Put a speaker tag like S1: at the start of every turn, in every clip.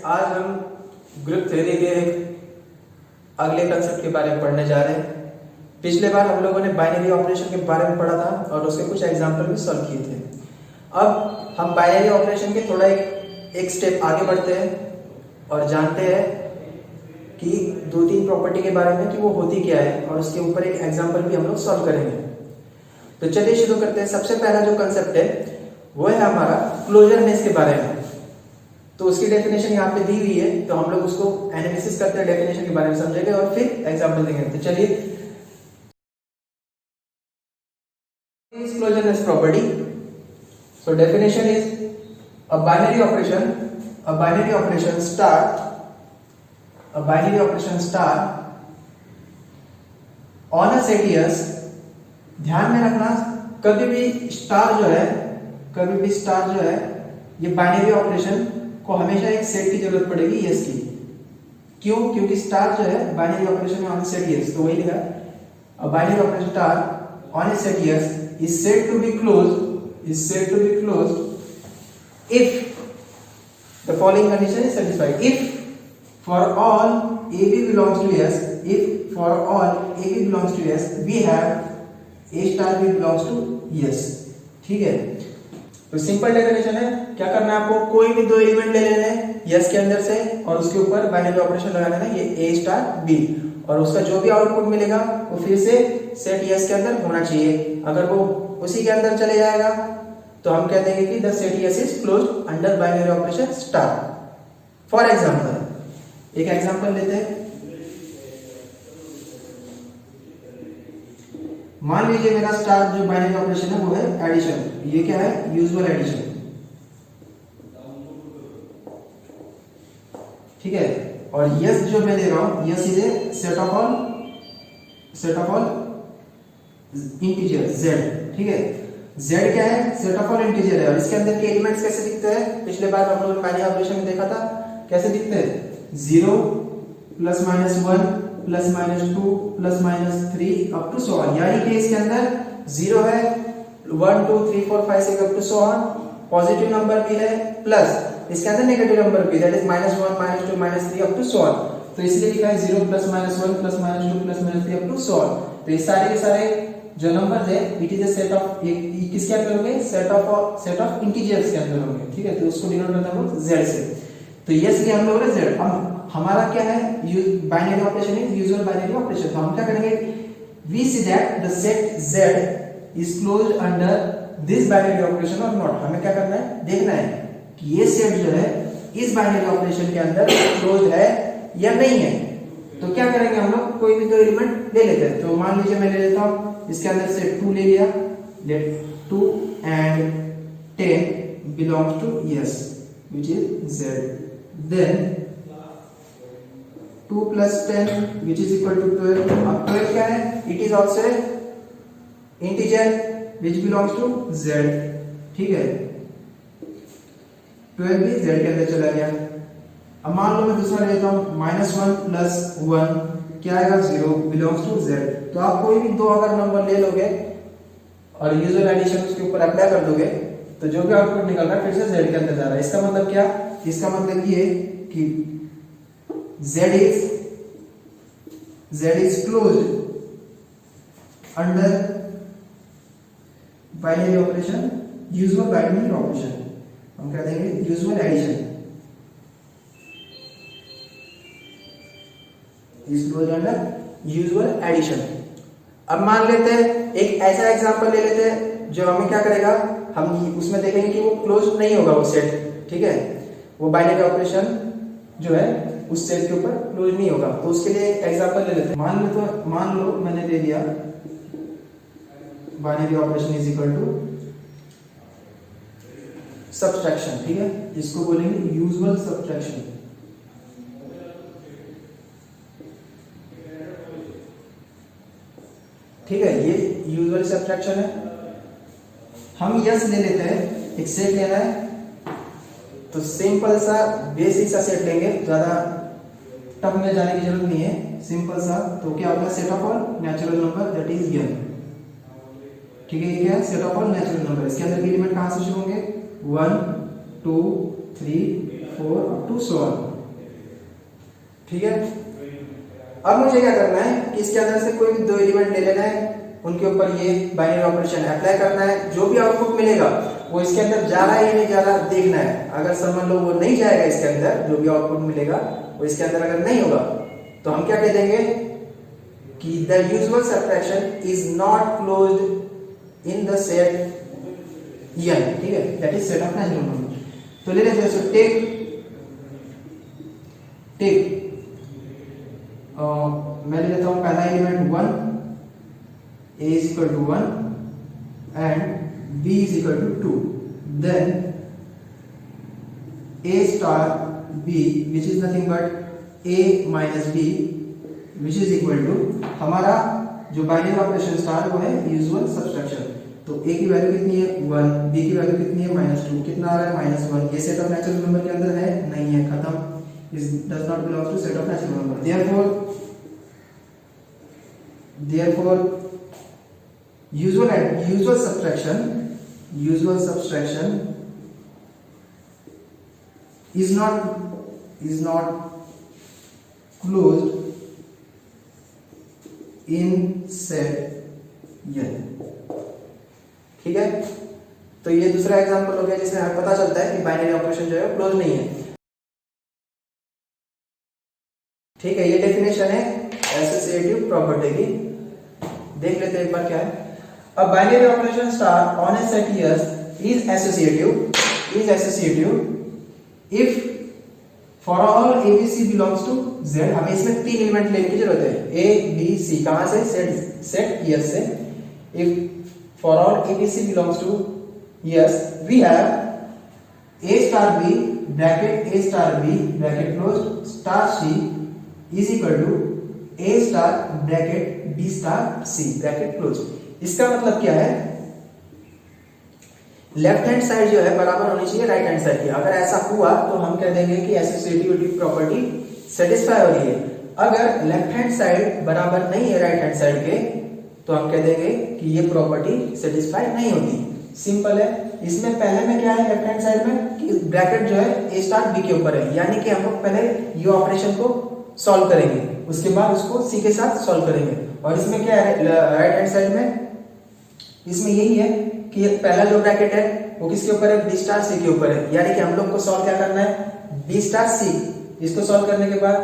S1: आज हम group theory के अगले कंसेप्ट के बारे में पढ़ने जा रहे हैं। पिछले बार हम लोगों ने बाइनरी ऑपरेशन के बारे में पढ़ा था और उसके कुछ एग्जाम्पल भी सॉल्व किए थे। अब हम बाइनरी ऑपरेशन के थोड़ा एक स्टेप आगे बढ़ते हैं और जानते हैं कि दो तीन प्रॉपर्टी के बारे में कि वो होती क्या है और उसके ऊपर एक एग्जाम्पल भी हम लोग सॉल्व करेंगे। तो चलिए शुरू करते हैं। सबसे पहला जो कंसेप्ट है वो है हमारा क्लोजरनेस के बारे में। तो उसकी डेफिनेशन यहाँ पे दी हुई है, तो हम लोग उसको एनालिसिस करते हैं, डेफिनेशन के बारे में समझेंगे और फिर एग्जांपल देंगे। तो चलिए, is closureness property. So definition is a binary operation star on a set yes. ध्यान में रखना, कभी भी स्टार जो है ये बाइनरी ऑपरेशन को हमेशा एक सेट की जरूरत पड़ेगी यस की। क्यों? क्योंकि स्टार जो है बाइनरी ऑपरेशन में ऑन सेट यस, तो वही लिखा है binary operation star on A set yes is said to be closed if the following condition is satisfied. If for all AB belongs to S, we have A star B belongs to yes. ठीक है, तो simple definition है। क्या करना है आपको? कोई भी दो एलिमेंट ले लेने हैं यस के अंदर से और उसके ऊपर बाइनरी ऑपरेशन लगाना है, ये A स्टार B, और उसका जो भी आउटपुट मिलेगा वो फिर से सेट यस के अंदर होना चाहिए। अगर वो उसी के अंदर चले जाएगा तो हम कह देंगे कि the set yes is closed under binary operation star. For example, एक एग्जांपल लेते हैं। मान लीजिए मेरा स्टार जो बाइनरी ऑपरेशन है वो है एडिशन। ये क्या है? Usual addition. ठीक है, और यस जो मैं ले रहा हूं, S is a set of all integer z। ठीक है, z क्या है? सेट ऑफ ऑल इंटीजर है और इसके अंदर के एलिमेंट्स कैसे दिखते हैं? पिछले बार हम लोगों ने बाइनरी ऑपरेशन में देखा था कैसे दिखते हैं। 0 plus minus 1 plus minus 2 plus minus 3 up to so on. यानी कि इसके अंदर 0 है, 1 2 3 4 5 6 up to so on. Positive number भी है, प्लस इसके अंदर नेगेटिव नंबर भी, that is -1 -2 -3 up to so on. तो इसलिए लिखा है 0 plus minus 1 plus minus 2 plus minus 3 up to so on. तो ये सारे के सारे जो नंबर्स है it is a set of, किसके अंदर होंगे? सेट ऑफ इंटीजर्स के अंदर होंगे। ठीक है, तो उसको डिनोट करना है z से। तो यस ये हम लोग ने z। अब हमारा क्या है? Binary operation is usual binary operation. तो हम क्या करेंगे? We see that the set z is closed under this binary operation और नॉट। हमें क्या करना है? देखना है कि ये सेट जो है इस बाइनरी ऑपरेशन के अंदर क्लोज्ड है या नहीं है। तो क्या करेंगे हम लोग? कोई भी दो एलिमेंट ले लेते हैं। तो मान लीजिए मैं ले लेता हूं इसके अंदर से 2 ले लिया, late 2 and 10 belongs to yes which is z. Then 2 plus 10 which is equal to 12. अब 12 क्या है? It is also integer which belongs to z. ठीक है, 12 भी z के अंदर चला गया। अब मान लो मैं दूसरा लेता हूं -1 plus 1 क्या आएगा? 0 belongs to z। तो आप कोई भी दो अगर नंबर ले लोगे और यूजुअल एडिशन उसके ऊपर अप्लाई कर दोगे तो जो भी आउटपुट निकल रहा है फिर से z के अंदर जा रहा है। इसका मतलब क्या? इसका मतलब ये कि z is closed under binary operation, usual binary operation. हम कह देंगे usual addition is closed under usual addition. अब मान लेते हैं एक ऐसा एग्जांपल ले लेते हैं जो हमें क्या करेगा, हम उसमें देखेंगे कि वो क्लोज नहीं होगा वो सेट। ठीक है, वो बाइनरी ऑपरेशन जो है उस सेट के ऊपर क्लोज नहीं होगा। तो उसके लिए एग्जांपल ले लेते हैं। मान लो मैंने ले लिया binary operation is equal to subtraction. ठीक है, इसको बोलेंगे यूजुअल सब्ट्रैक्शन। ठीक है, ये यूजुअल सब्ट्रैक्शन है। हम यस ले लेते हैं, एक सेट लेना है तो सिंपल सा बेसिक सा सेट लेंगे, ज्यादा टफ में जाने की जरूरत नहीं है, सिंपल सा। तो क्या होगा? Set of all natural number that is n। ठीक है, ये क्या है? Set of all natural number. इसके अंदर के एलिमेंट कहां से शुरू होंगे? 1 2 3 4 अप टू सो ऑन। ठीक है। अब मुझे क्या करना है कि इसके अंदर से कोई भी दो एलिमेंट ले लेना है, उनके ऊपर ये बाइनरी ऑपरेशन अप्लाई करना है, जो भी आउटपुट मिलेगा वो इसके अंदर जा रहा है या नहीं जा रहा देखना है। अगर समझ लो वो नहीं जाएगा इसके अंदर, जो भी आउटपुट मिलेगा वो इसके अंदर अगर नहीं होगा तो हम क्या कह देंगे कि the usual subtraction is not closed in the set n, ठीक है, that is set of natural number. तो ले लेते हैं टेक मैं ले लेता हूं पहला element 1, a is equal to 1 and b is equal to 2, then a star b which is nothing but a minus b which is equal to हमारा जो बाइनरी ऑपरेशन स्टार वो है यूजुअल सब्सट्रैक्शन। तो a की value कितनी है 1, b की value कितनी है -2, कितना आ रहा है -1। ये सेट ऑफ नेचुरल नंबर के अंदर है नहीं है, खत्म, is does not belong to set of natural number. therefore usual subtraction is not closed in set n, ठीक है। तो ये दूसरा एग्जांपल हो गया जिसमें हमें पता चलता है कि बाइनरी ऑपरेशन जो है क्लोज नहीं है, ठीक है। ये डेफिनेशन है एसोसिएटिव प्रॉपर्टी की। देख लेते हैं एक बार क्या है। A binary operation star on a set S is associative if for all ABC belongs to Z। हमें इसमें तीन एलिमेंट लेने की जरूरत है, A B C, कहां से, सेट S से। If for all ABC belongs to S we have A star B bracket A star B bracket closed star C is equal to A star bracket B star C bracket close. इसका मतलब क्या है, left hand side जो है बराबर होनी चाहिए right hand side की। अगर ऐसा हुआ तो हम कह देंगे कि एसोसिएटिविटी प्रॉपर्टी सेटिस्फाई हो रही है। अगर लेफ्ट हैंड साइड बराबर नहीं है राइट हैंड साइड के तो हम कह देंगे कि ये प्रॉपर्टी सेटिस्फाई नहीं होती। सिंपल है। इसमें पहले में क्या है लेफ्ट हैंड साइड में कि ब्रैकेट जो है A स्टार B के ऊपर है, यानी कि हम लोग पहले ये ऑपरेशन को सॉल्व करेंगे, उसके बाद उसको C के साथ सॉल्व करेंगे। और इसमें क्या है राइट हैंड साइड में, इसमें यही है कि पहला जो ब्रैकेट है वो किसके ऊपर है, B स्टार C के ऊपर है, यानी कि हम लोग को सॉल्व क्या करना है, B स्टार C। इसको सॉल्व करने के बाद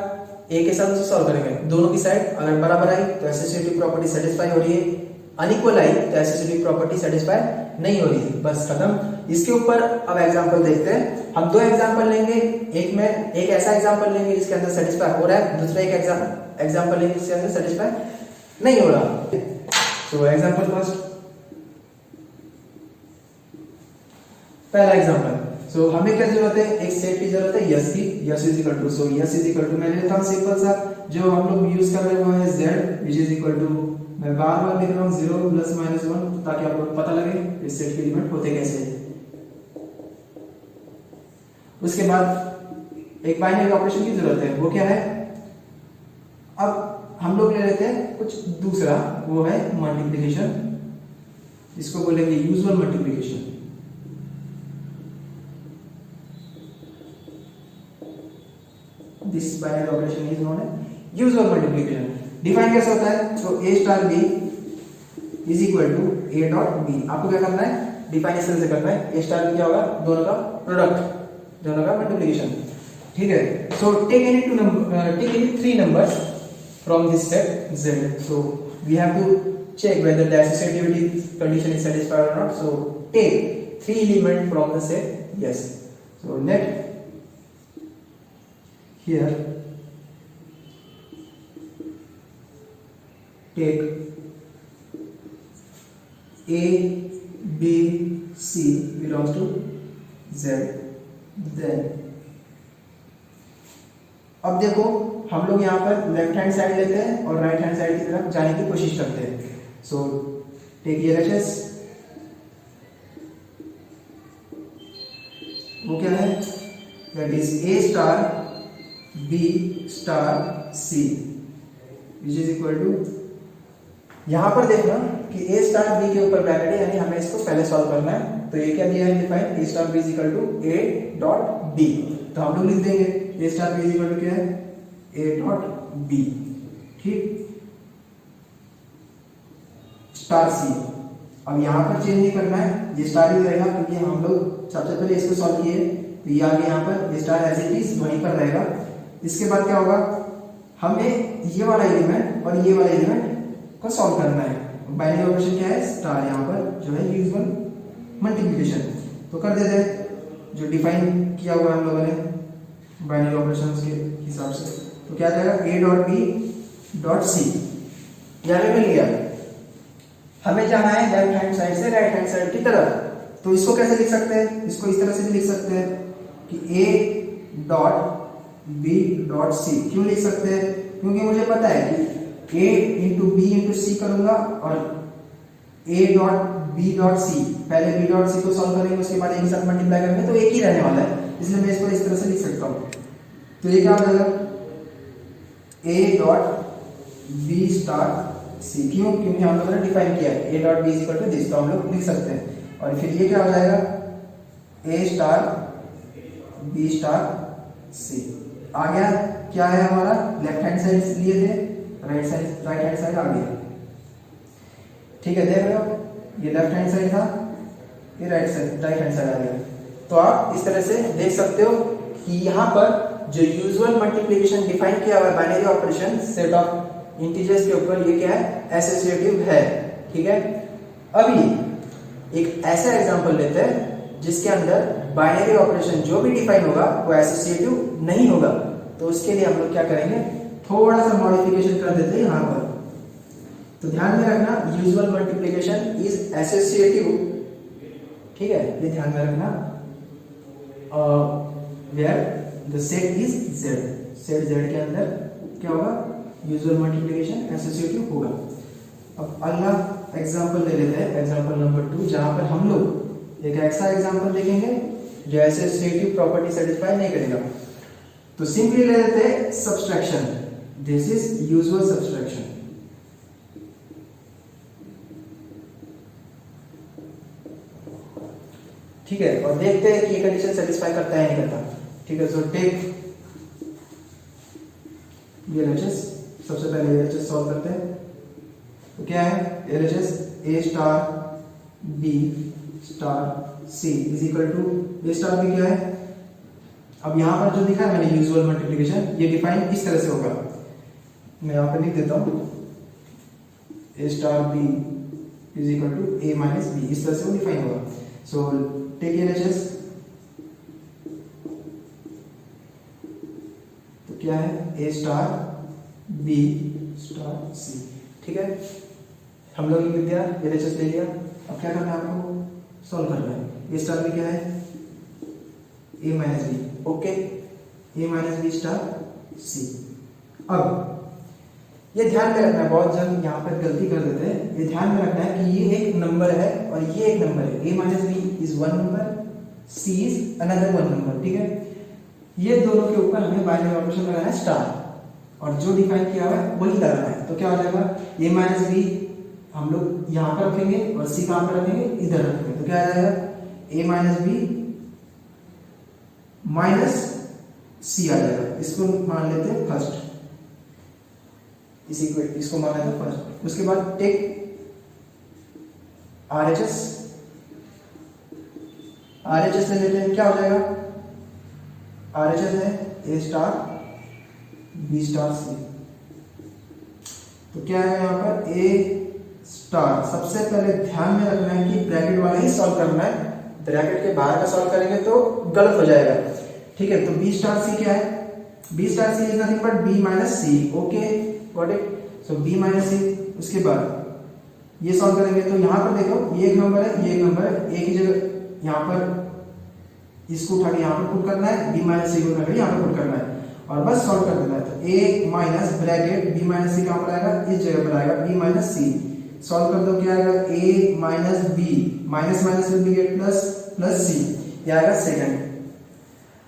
S1: A के साथ उसे सॉल्व करेंगे, दोनों की साइड अगर बराबर आई तो एसोसिएटिव प्रॉपर्टी सेटिस्फाई हो रही है, अनइक्वल आई तो एसोसिएटिव प्रॉपर्टी सेटिस्फाई नहीं हो रही है, बस खत्म। इसके ऊपर अब एग्जांपल देखते हैं। हम दो एग्जांपल लेंगे, एक ऐसा एग्जांपल लेंगे जिसके अंदर सेटिस्फाई हो रहा है, दूसरा एक एग्जांपल लेंगे जिसके अंदर सेटिस्फाई नहीं हो रहा। तो एग्जांपल फर्स्ट, पहला एग्जांपल। सो हमें क्या जरूरत है, एक सेट की जरूरत है यस की, S is equal to, so S is equal to मैं लेता हूं सिंपल सा जो हम लोग यूज कर रहे हैं वो है z which is equal to, मैं बार बार लिख रहा हूं 0 प्लस माइनस 1 ताकि आपको पता लगे इस सेट के एलिमेंट होते कैसे। उसके बाद एक बाइनरी ऑपरेशन की जरूरत है, वो क्या है, अब हम लोग ले लेते हैं कुछ दूसरा, वो है मल्टीप्लिकेशन, इसको बोलेंगे usual multiplication. This binary operation is known as usual multiplication. Define कैसे होता है, तो a star b is equal to a dot b। आपको क्या करना है, डिफाइन इस तरह से करना है, a स्टार b क्या होगा, दोनों का प्रोडक्ट, दोनों का मल्टीप्लिकेशन, ठीक है। So take any three numbers from this set z, so we have to check whether the associativity condition is satisfied or not. So take three elements from the set yes. So let here take A, B, C belongs to Z, then अब देखो हम लोग यहाँ पर left hand side लेते हैं और right hand side की तरफ जाने की कोशिश करते हैं। सो टेक LHS, वो क्या है, that is A star B star C which is equal to, यहां पर देखना कि A स्टार B के ऊपर ब्रैकेट है, यानी हमें इसको पहले सॉल्व करना है। तो ये क्या दिया है define, A star B is equal to A dot B, तो हम लोग लिख देंगे A star B is equal to क्या है, ए डॉट बी, ठीक, स्टार सी। अब यहाँ पर चेंज नहीं करना है, ये स्टार ही रहेगा क्योंकि हम लोग सबसे पहले इसको सॉल्व किए, तो ये आगे यहाँ पर ये स्टार एज इट इज वहीं पर रहेगा। इसके बाद क्या होगा, हमें ये वाला एलिमेंट और ये वाला एलिमेंट को सॉल्व करना है। बाइनरी ऑपरेशन क्या है, स्टार यहाँ पर जो है यूजुअल मल्टीप्लिकेशन, तो कर देते हैं जो डिफाइन किया हुआ है हम लोगों ने बाइनरी ऑपरेशंस के हिसाब से। तो क्या जाएगा, A dot B dot C, यहाँ पे मिल गया। हमें जाना है लेफ्ट हैंड साइड से राइट हैंड साइड की तरफ, तो इसको कैसे लिख सकते हैं, इसको इस तरह से भी लिख सकते हैं कि A dot B dot C. क्यों लिख सकते हैं, क्योंकि मुझे पता है कि A into B into C करूंगा और A dot B dot C, पहले बी डॉट सी को सॉल्व करेंगे उसके बाद एक साथ मल्टीप्लाई करेंगे तो एक ही रहने वाला है, इसलिए मैं इसको इस तरह से लिख सकता हूँ। तो ये क्या हो जाएगा, A dot B star C. क्यों, क्योंकि हम लोगों ने डिफाइन किया है A dot B is equal to this, तो हम लोग लिख सकते हैं। और फिर ये क्या हो जाएगा, ए स्टार बी स्टार सी आ गया। क्या है हमारा, लेफ्ट हैंड साइड लिए थे, राइट हैंड साइड आ गया, ठीक है। देख रहे हो, ये लेफ्ट हैंड साइड था, ये राइट हैंड साइड आ गया। तो आप इस तरह से देख सकते हो कि यहाँ पर जो यूजुअल मल्टीप्लिकेशन डिफाइन किया हुआ है binary operation set of integers के ऊपर, ये क्या है, एसोसिएटिव है, ठीक है। अभी एक ऐसा एग्जांपल लेते हैं जिसके अंदर बाइनरी ऑपरेशन जो भी डिफाइन होगा वो एसोसिएटिव नहीं होगा, तो उसके लिए हम लोग क्या करेंगे, थोड़ा सा मॉडिफिकेशन कर देते हैं यहाँ पर। तो ध्यान में रखना, यूजुअल मल्टीप्लिकेशन इज एसोसिएटिव, ठीक है, ये ध्यान में रखना। Where the set is Z, set Z के अंदर क्या होगा, यूजुअल मल्टीप्लिकेशन एसोसिएटिव होगा। अब अगला एग्जांपल ले लेते हैं, एग्जांपल नंबर 2, जहां पर हम लोग एक ऐसा एग्जांपल देखेंगे जो एसोसिएटिव प्रॉपर्टी सेटिस्फाई नहीं करेगा। तो सिंपली ले लेते हैं subtraction, this is usual subtraction. ठीक है, और देखते हैं कि ये कंडीशन सेटिस्फाई करता है नहीं करता, ठीक है। सो टेक एलएचएस, सबसे पहले एलएचएस सॉल्व करते हैं। तो क्या है, LHS A star B star C is equal to A star B क्या है। अब यहां पर जो लिखा है मैंने यूजुअल मल्टीप्लिकेशन, ये डिफाइन इस तरह से होगा, मैं यहां पर लिख देता हूं, A star B is equal to A minus B, इस तरह से वो डिफाइन होगा। सो टेक एलएचएस, तो क्या है, ए स्टार बी स्टार सी, ठीक है। हम लोग लिख दिया, एलएचएस ले लिया। अब क्या करना है, आपको सॉल्व करना है। ए स्टार बी क्या है, A minus B, okay, A minus B star C. अब ये ध्यान में रखना है, बहुत जन यहाँ पर गलती कर देते हैं, ये ध्यान में रखना है कि ये एक नंबर है और ये एक नंबर है, A minus B is one number, C is another one number, ठीक है। ये दोनों के ऊपर हमें बाइनरी ऑपरेशन लगाना है स्टार, और जो डिफाइन किया हुआ है वही लगाना है। तो क्या हो जाएगा, ए माइनस बी हम लोग यहाँ पर रखेंगे और सी कहाँ पर रखेंगे, इधर रखेंगे। तो क्या आ जाएगा, ए माइनस बी माइनस सी आ जाएगा। इसको मान लेते हैं फर्स्ट, इसको मान लेते हैं फर्स्ट। उसके बाद टेक आरएचएस, आरएचएस ले लेते हैं। क्या हो जाएगा, आरएचएस है ए स्टार बी स्टार सी। तो क्या है यहाँ पर, ए स्टार, सबसे पहले ध्यान में रखना है कि ब्रैकेट वाला ही सॉल्व करना है, ब्रैकेट के बाहर का सॉल्व करेंगे तो गलत हो जाएगा, ठीक है। तो बी स्टार सी क्या है, B star C is nothing but B minus C, okay, got it. So B minus C, उसके बाद ये सॉल्व करेंगे तो यहाँ पर देखो, ये एक नंबर है, ये एक नंबर है, एक ही जगह यहाँ पर इसको उठा के यहाँ पर पुट करना है, बी माइनस सी को उठा के यहाँ पर पुट करना है और बस सॉल्व कर देना है। तो ए माइनस ब्रैकेट बी माइनस सी कहाँ पर आएगा, इस जगह पर आएगा, बी माइनस सी। सॉल्व कर दो, क्या आएगा, A minus B, minus minus will B get plus, plus C, ये आएगा सेकंड।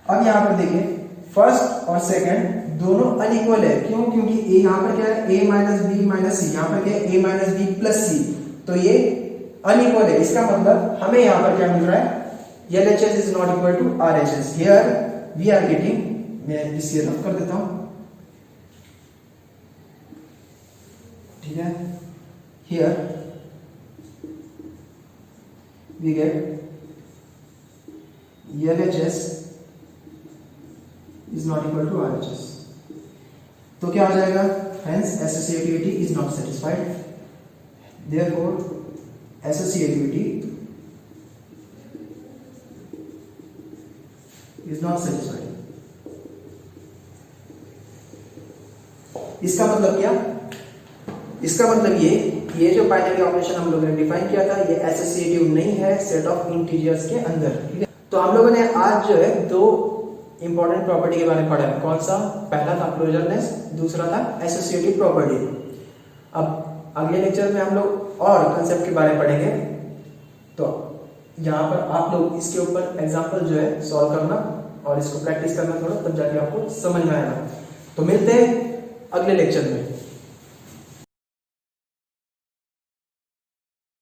S1: अब यहाँ पर देखिए, फर्स्ट और सेकंड दोनों अनइक्वल है, क्यों, क्योंकि ए यहाँ पर क्या है, ए माइनस बी माइनस सी, यहाँ पर क्या है, ए माइनस बी प्लस सी, तो ये अनइक्वल है। इसका मतलब हमें यहाँ पर क्या मिल रहा है, LHS is not equal to RHS. Here we are getting, मैं इसे रफ कर देता हूँ, ठीक है, here we get LHS is not equal to RHS। तो क्या हो जाएगा, hence associativity is not satisfied, therefore associativity is not satisfied। इसका मतलब क्या, इसका मतलब ये जो बाइनरी ऑपरेशन हम लोगों ने डिफाइन किया था ये एसोसिएटिव नहीं है सेट ऑफ इंटीजर्स के अंदर, ठीक है। तो हम लोगों ने आज जो है दो इंपॉर्टेंट प्रॉपर्टी के बारे में पढ़ा है। कौन सा, पहला था क्लोजरनेस, दूसरा था एसोसिएटिव प्रॉपर्टी। अब अगले लेक्चर में हम लोग और कंसेप्ट के बारे में पढ़ेंगे। तो यहाँ पर आप लोग इसके ऊपर एग्जांपल जो है सॉल्व करना और इसको प्रैक्टिस करना थोड़ा, तब जाके आपको समझ में आएगा। तो मिलते हैं अगले लेक्चर में।